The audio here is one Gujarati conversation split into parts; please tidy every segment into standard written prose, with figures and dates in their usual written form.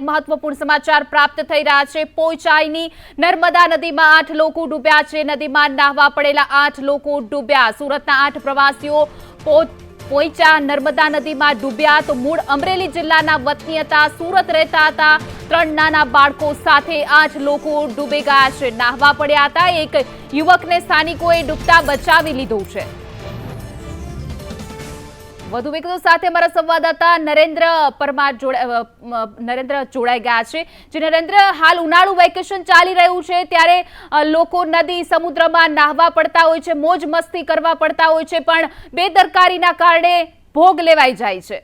મહત્વપૂર્ણ સમાચાર પ્રાપ્ત થઈ રહ્યા છે। પોઈચાઈની નર્મદા નદીમાં 8 લોકો ડૂબ્યા છે। નદીમાં નાહવા પડેલા 8 લોકો ડૂબ્યા। સુરતના 8 પ્રવાસીઓ પોઈચા નર્મદા નદીમાં ડૂબ્યા તો મૂળ અમરેલી જિલ્લાના વતની હતા, સુરત રહેતા હતા। 3 નાના બાળકો સાથે 8 લોકો ડૂબી ગયા છે, નાહવા પડ્યા હતા। એક યુવકને સ્થાનિકોએ ડૂબતા બચાવી લીધો છે। વધુ વિગતો સાથે અમારા સંવાદદાતા નરેન્દ્ર પરમાર જોડાઈ ગયા છે। જે નરેન્દ્ર, હાલ ઉનાળુ વેકેશન ચાલી રહ્યું છે ત્યારે લોકો નદી સમુદ્રમાં નાહવા પડતા હોય છે, મોજ મસ્તી કરવા પડતા હોય છે, પણ બેદરકારીના કારણે ભોગ લેવાઈ જાય છે।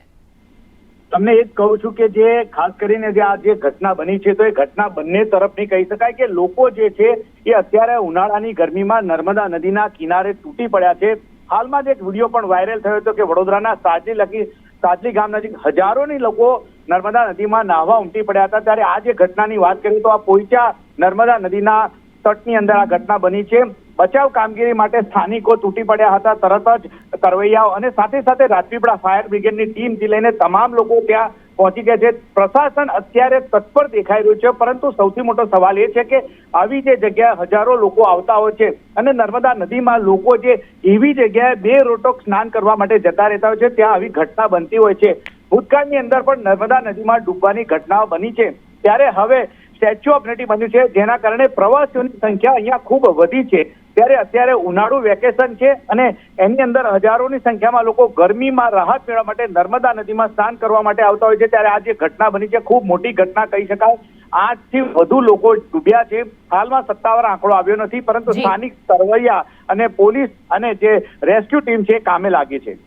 તમને એ જ કહું છું કે જે ખાસ કરીને જે આ જે ઘટના બની છે તો એ ઘટના બંને તરફની કહી શકાય કે લોકો જે છે એ અત્યારે ઉનાળાની ગરમીમાં નર્મદા નદીના કિનારે તૂટી પડ્યા છે। હાલમાં જ એક વિડીયો પણ વાયરલ થયો હતો કે વડોદરાના સાજલી ગામ નજીક હજારોની લોકો નર્મદા નદીમાં નાહવા ઉમટી પડ્યા હતા। ત્યારે આ જે ઘટનાની વાત કરીએ તો આ પોઈચા નર્મદા નદીના તટની અંદર આ ઘટના બની છે। બચાવ કામગીરી માટે સ્થાનિકો તૂટી પડ્યા હતા, તરત જ તરવૈયાઓ અને સાથે સાથે રાજપીપળા ફાયર બ્રિગેડની ટીમથી લઈને તમામ લોકો ત્યાં પહોંચી ગયા છે। પ્રશાસન અત્યારે તત્પર દેખાઈ રહ્યું છે, પરંતુ સૌથી મોટો સવાલ એ છે કે આવી જે જગ્યાએ હજારો લોકો આવતા હોય છે અને નર્મદા નદીમાં લોકો જે એવી જગ્યાએ બે રોટોક સ્નાન કરવા માટે જતા રહેતા હોય છે ત્યાં આવી ઘટના બનતી હોય છે। ભૂતકાળની અંદર પણ નર્મદા નદીમાં ડૂબવાની ઘટનાઓ બની છે, ત્યારે હવે સ્ટેચ્યુ ઓફ યુનિટી બન્યું છે, જેના કારણે પ્રવાસીઓની સંખ્યા અહીંયા ખૂબ વધી છે। ત્યારે અત્યારે ઉનાળુ વેકેશન છે અને એની અંદર હજારોની સંખ્યામાં લોકો ગરમીમાં રાહત મેળવવા માટે નર્મદા નદીમાં સ્નાન કરવા માટે આવતા હોય છે। ત્યારે આ જે ઘટના બની છે ખૂબ મોટી ઘટના કહી શકાય। 8 થી વધુ લોકો ડૂબ્યા છે। હાલમાં સત્તાવાર આંકડો આવ્યો નથી, પરંતુ સ્થાનિક તરવૈયા અને પોલીસ અને જે રેસ્ક્યુ ટીમ છે કામે લાગી છે।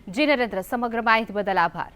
જી નરેન્દ્ર, સમગ્ર માહિતી બદલ આભાર।